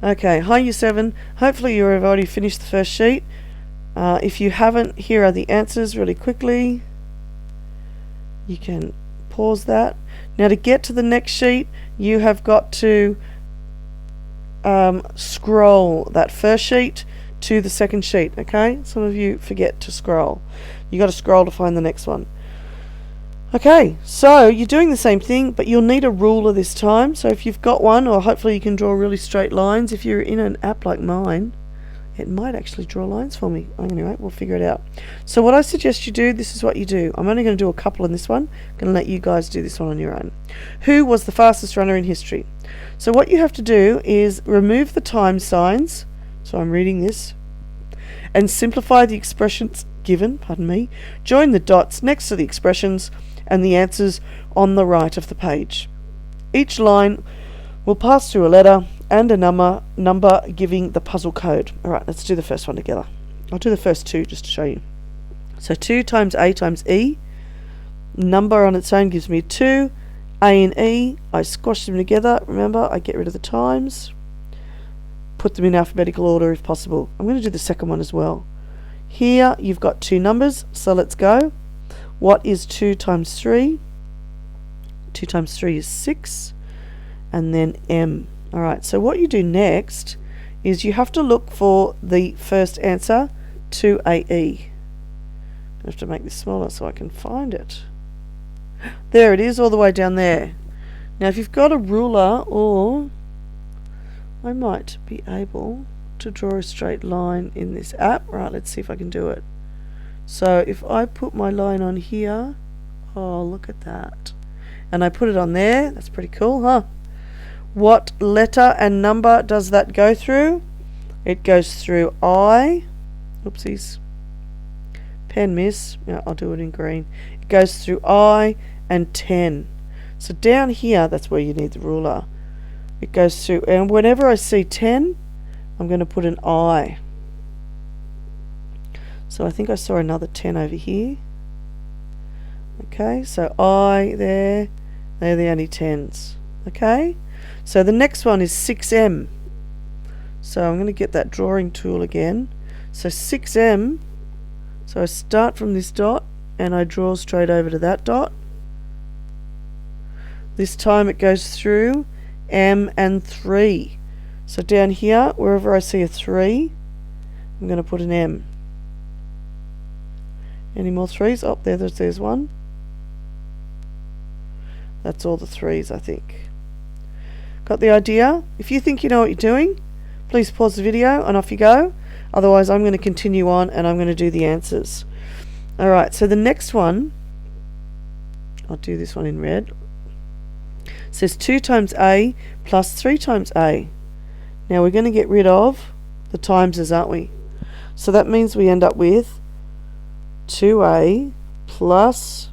Okay, hi Year 7. Hopefully you've already finished the first sheet. If you haven't, here are the answers really quickly. You can pause that. Now to get to the next sheet, you have got to scroll that first sheet to the second sheet, okay? Some of you forget to scroll. You got to scroll to find the next one. Okay, so you're doing the same thing, but you'll need a ruler this time. So if you've got one, or hopefully you can draw really straight lines. If you're in an app like mine, it might actually draw lines for me. Anyway, we'll figure it out. So what I suggest you do, this is what you do. I'm only going to do a couple in this one. I'm going to let you guys do this one on your own. Who was the fastest runner in history? So what you have to do is remove the time signs. So I'm reading this. And simplify the expressions given, join the dots next to the expressions and the answers on the right of the page. Each line will pass through a letter and a number giving the puzzle code. Alright, let's do the first one together. I'll do the first two just to show you. So 2 times A times E. Number on its own gives me 2. A and E, I squash them together. Remember, I get rid of the times. Put them in alphabetical order if possible. I'm going to do the second one as well. Here you've got two numbers, so let's go. What is 2 times 3? 2 times 3 is 6. And then M. Alright, so what you do next is you have to look for the first answer, 2AE. I have to make this smaller so I can find it. There it is, all the way down there. Now if you've got a ruler, or I might be able to draw a straight line in this app. Right, let's see if I can do it. So if I put my line on here, oh look at that, and I put it on there, that's pretty cool, huh? What letter and number does that go through? It goes through I, oopsies, pen miss, yeah, I'll do it in green. It goes through I and 10. So down here, that's where you need the ruler. It goes through, and whenever I see 10, I'm going to put an I. So I think I saw another 10 over here. Okay, so I there, they're the only 10s. Okay, so the next one is 6M. So I'm going to get that drawing tool again. So 6M, so I start from this dot and I draw straight over to that dot. This time it goes through M and 3. So down here, wherever I see a 3, I'm going to put an M. Any more 3s? Oh, there's one. That's all the 3s, I think. Got the idea? If you think you know what you're doing, please pause the video and off you go. Otherwise, I'm going to continue on and I'm going to do the answers. Alright, so the next one, I'll do this one in red. It says 2 times A plus 3 times A. Now we're going to get rid of the timeses, aren't we? So that means we end up with 2A plus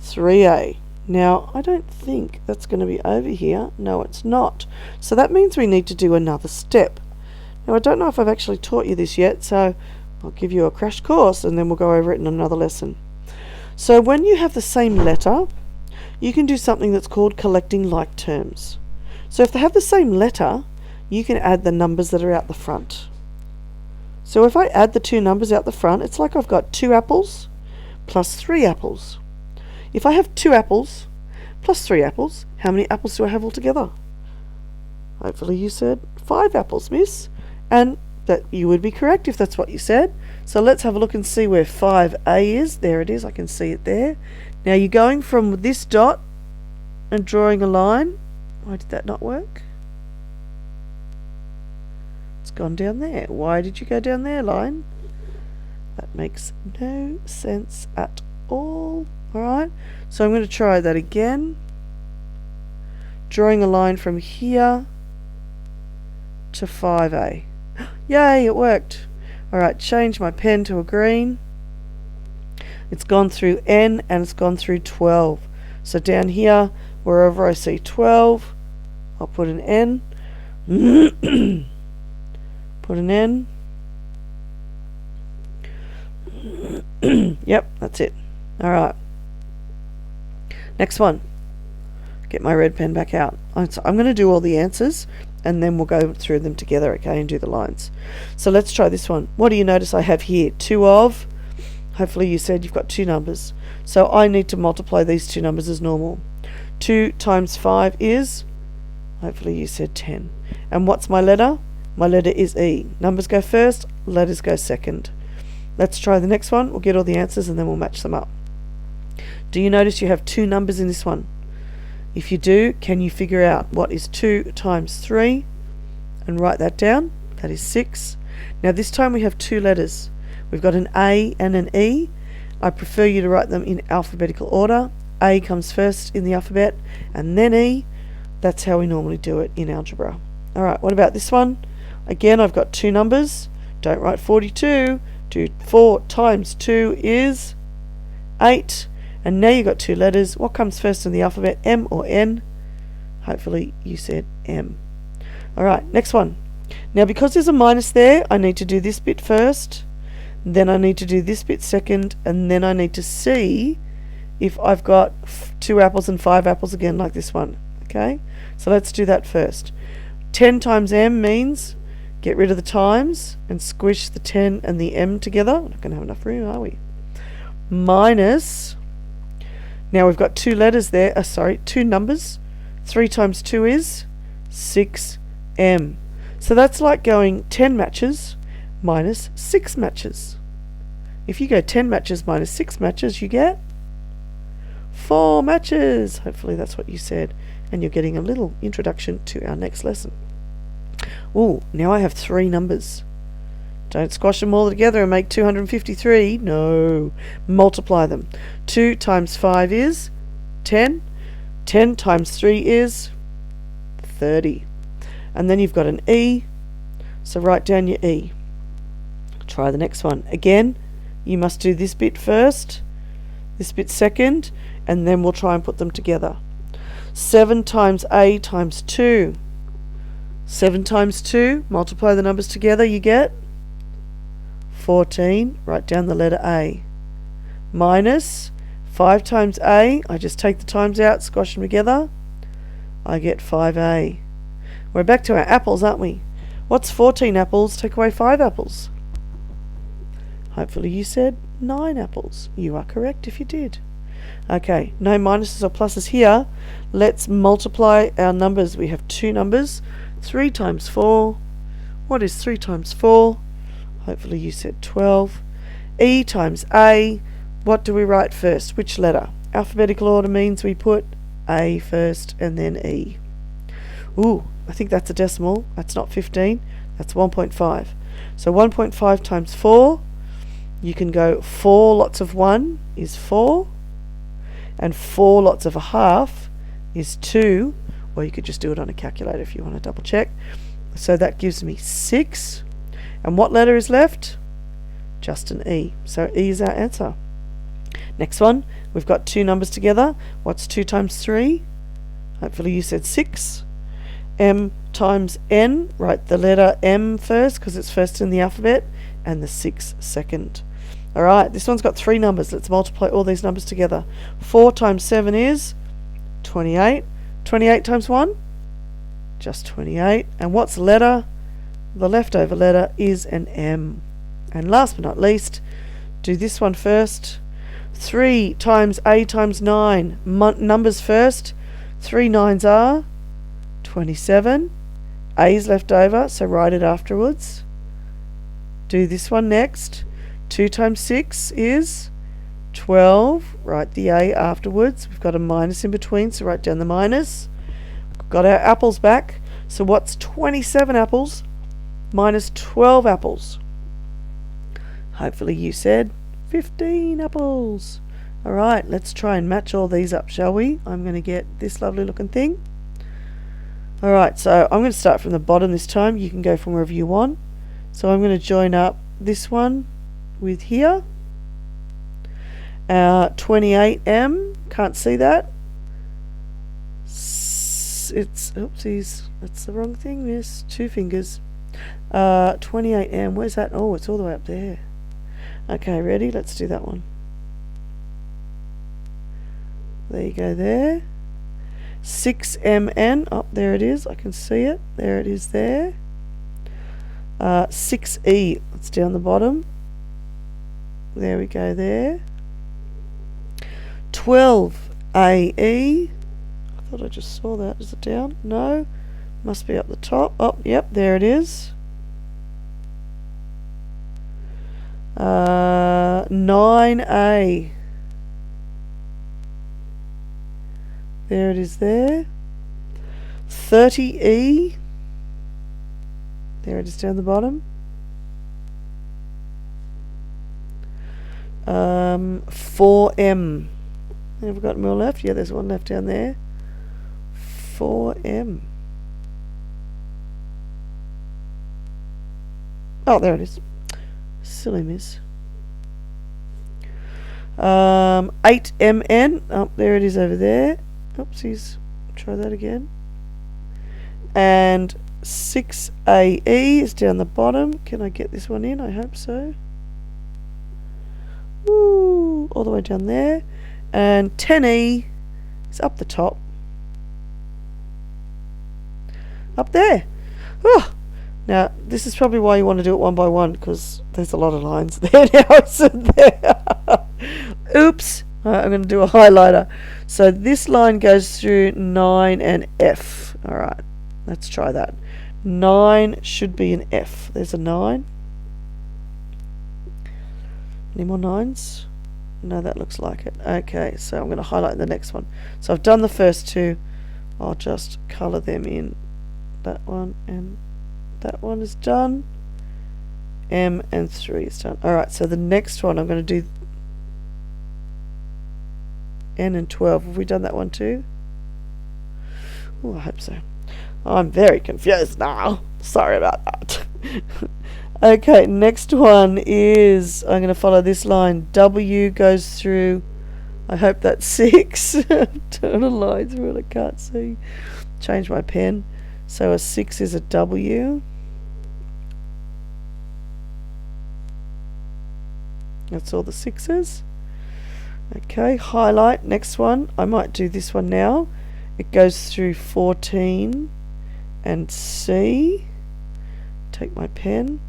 3A. Now I don't think that's going to be over here. No, it's not. So that means we need to do another step. Now I don't know if I've actually taught you this yet, so I'll give you a crash course and then we'll go over it in another lesson. So when you have the same letter, you can do something that's called collecting like terms. So if they have the same letter, you can add the numbers that are out the front. So if I add the two numbers out the front, it's like I've got 2 apples plus 3 apples. If I have 2 apples plus 3 apples, how many apples do I have altogether? Hopefully you said 5 apples, miss. And that you would be correct if that's what you said. So let's have a look and see where 5A is. There it is, I can see it there. Now you're going from this dot and drawing a line. Why did that not work? It's gone down there. Why did you go down there, line? That makes no sense at all. Alright, so I'm going to try that again. Drawing a line from here to 5A. Yay, it worked. Alright, change my pen to a green. It's gone through N and it's gone through 12. So down here, wherever I see 12, I'll put an N. Put an N. Yep, that's it. Alright. Next one. Get my red pen back out. So I'm going to do all the answers and then we'll go through them together, okay, and do the lines. So let's try this one. What do you notice I have here? 2 of, hopefully you said you've got 2 numbers. So I need to multiply these 2 numbers as normal. 2 times 5 is, hopefully you said 10. And what's my letter? My letter is E. Numbers go first, letters go second. Let's try the next one. We'll get all the answers and then we'll match them up. Do you notice you have 2 numbers in this one? If you do, can you figure out what is 2 times 3? And write that down. That is 6. Now this time we have 2 letters. We've got an A and an E. I prefer you to write them in alphabetical order. A comes first in the alphabet and then E. That's how we normally do it in algebra. Alright, what about this one? Again, I've got 2 numbers. Don't write 42. Do 4 times 2 is 8. And now you've got 2 letters. What comes first in the alphabet, M or N? Hopefully you said M. Alright, next one. Now because there's a minus there, I need to do this bit first, then I need to do this bit second, and then I need to see if I've got 2 apples and 5 apples again like this one. Okay, so let's do that first. 10 times M means get rid of the times and squish the 10 and the M together. We're not going to have enough room, are we? Minus, now we've got 2 letters there, 2 numbers. 3 times 2 is 6M. So that's like going 10 matches minus 6 matches. If you go 10 matches minus 6 matches, you get 4 matches. Hopefully that's what you said. And you're getting a little introduction to our next lesson. Ooh, now I have 3 numbers. Don't squash them all together and make 253. No. Multiply them. 2 times 5 is 10. 10 times 3 is 30. And then you've got an E. So write down your E. Try the next one. Again, you must do this bit first, this bit second, and then we'll try and put them together. 7 times A times 2. 7 times 2, multiply the numbers together, you get 14. Write down the letter A. Minus 5 times A, I just take the times out, squash them together, I get 5A. We're back to our apples, aren't we? What's 14 apples? Take away 5 apples. Hopefully you said 9 apples. You are correct if you did. Okay, no minuses or pluses here. Let's multiply our numbers. We have 2 numbers. 3 times 4. What is 3 times 4? Hopefully you said 12. E times A. What do we write first? Which letter? Alphabetical order means we put A first and then E. Ooh, I think that's a decimal. That's not 15. That's 1.5. So 1.5 times 4. You can go 4 lots of 1 is 4. And 4 lots of a half is 2. Or you could just do it on a calculator if you want to double check. So that gives me 6. And what letter is left? Just an E. So E is our answer. Next one, we've got 2 numbers together. What's 2 times 3? Hopefully you said 6. M times N, write the letter M first because it's first in the alphabet, and the 6 second. Alright, this one's got 3 numbers. Let's multiply all these numbers together. 4 times 7 is 28. 28 times 1? Just 28. And what's the letter? The leftover letter is an M. And last but not least, do this one first. 3 times A times 9. Numbers first. 3 9s are 27. A is left over, so write it afterwards. Do this one next. 2 times 6 is 12. Write the A afterwards. We've got a minus in between, so write down the minus. Got our apples back. So what's 27 apples minus 12 apples? Hopefully you said 15 apples. Alright, let's try and match all these up, shall we? I'm going to get this lovely looking thing. Alright, so I'm going to start from the bottom this time. You can go from wherever you want. So I'm going to join up this one with here. 28M, can't see that. It's, oopsies, that's the wrong thing, miss. 2 fingers. 28M, where's that? Oh, it's all the way up there. Okay, ready? Let's do that one. There you go there. 6MN, oh, there it is, I can see it, there it is there. 6E, it's down the bottom. There we go there. 12AE, I thought I just saw that. Is it down? No, must be up the top. Oh, yep, there it is. 9A, there it is there. 30E, there it is down the bottom. 4M, have we got more left? Yeah, there's one left down there. 4M. Oh, there it is. Silly miss. 8MN. Oh, there it is over there. Oopsies. Try that again. And 6AE is down the bottom. Can I get this one in? I hope so. Woo, all the way down there. And 10E is up the top. Up there. Oh. Now, this is probably why you want to do it one by one, because there's a lot of lines there now, isn't there? Oops. Alright, I'm going to do a highlighter. So this line goes through 9 and F. Alright, let's try that. 9 should be an F. There's a 9. Any more 9s? No, that looks like it. Okay, so I'm going to highlight the next one. So I've done the first two. I'll just colour them in. That one and that one is done. M and 3 is done. Alright, so the next one I'm going to do N and 12. Have we done that one too? Oh, I hope so. I'm very confused now. Sorry about that. Okay, next one is, I'm going to follow this line. W goes through, I hope that's 6. Turn a line through it, I can't see. Change my pen. So a 6 is a W. That's all the 6s. Okay, highlight, next one. I might do this one now. It goes through 14 and C. Take my pen.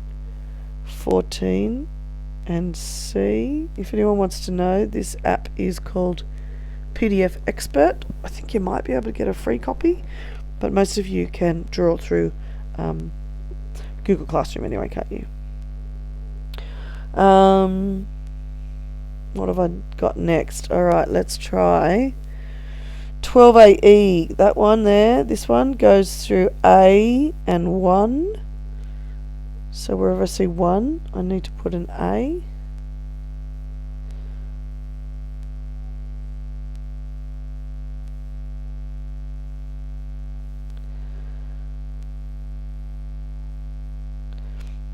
14 and C. If anyone wants to know, this app is called PDF Expert. I think you might be able to get a free copy, but most of you can draw through Google Classroom anyway, can't you? What have I got next? Alright, let's try 12AE. That one there, this one goes through A and 1. So wherever I see 1, I need to put an A.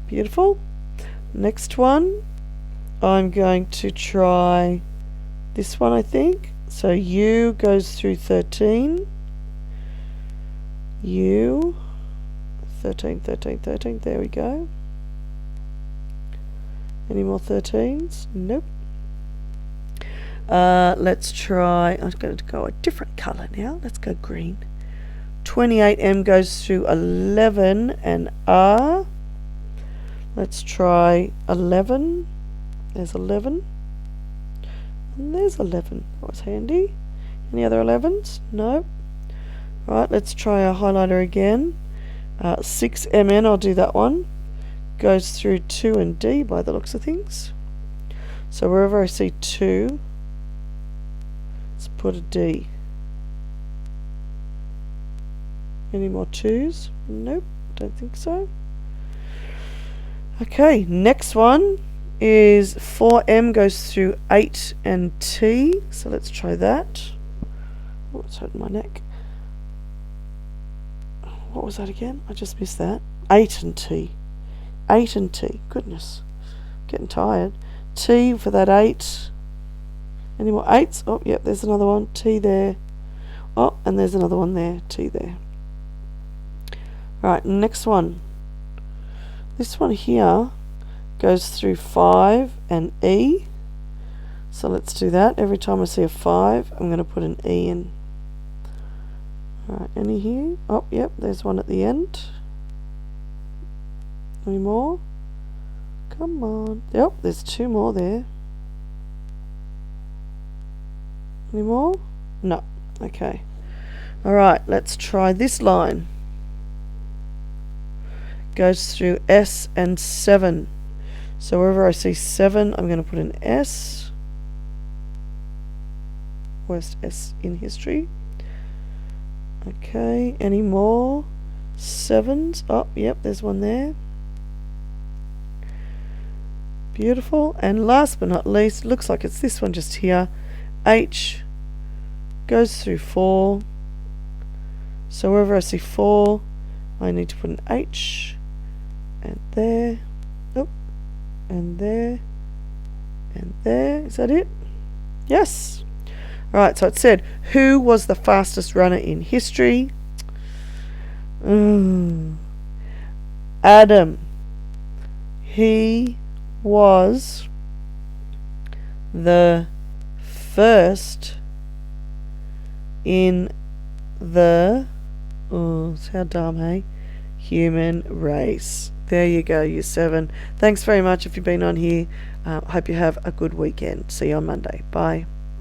Beautiful. Next one, I'm going to try this one, I think. So U goes through 13. U. 13, 13, 13. There we go. Any more 13s? Nope. Let's try, I'm going to go a different colour now. Let's go green. 28M goes through 11 and R. Let's try 11. There's 11. And there's 11. That was handy. Any other 11s? No. Right, let's try our highlighter again. 6MN, I'll do that one. Goes through 2 and D by the looks of things. So wherever I see 2, let's put a D. Any more 2s? Nope, don't think so. Okay, next one is 4M goes through 8 and T. So let's try that. Oh, it's hurting my neck. What was that again? I just missed that. 8 and T. 8 and T. Goodness. Getting tired. T for that 8. Any more 8s? Oh, yep, there's another one. T there. Oh, and there's another one there. T there. Right, next one. This one here goes through 5 and E. So let's do that. Every time I see a 5, I'm going to put an E in. Alright, any here? Oh, yep, there's one at the end. Any more? Come on. Yep, there's 2 more there. Any more? No. Okay. Alright, let's try this line. Goes through S and 7. So wherever I see 7, I'm going to put an S. Worst S in history. Okay, any more 7s? Oh, yep, there's one there. Beautiful. And last but not least, looks like it's this one just here. H goes through 4. So wherever I see 4, I need to put an H. And there. Oh, and there. And there. Is that it? Yes. Right, so it said, who was the fastest runner in history? Adam. He was the first in the, how dumb, hey? Human race. There you go, year 7. Thanks very much if you've been on here. Hope you have a good weekend. See you on Monday. Bye.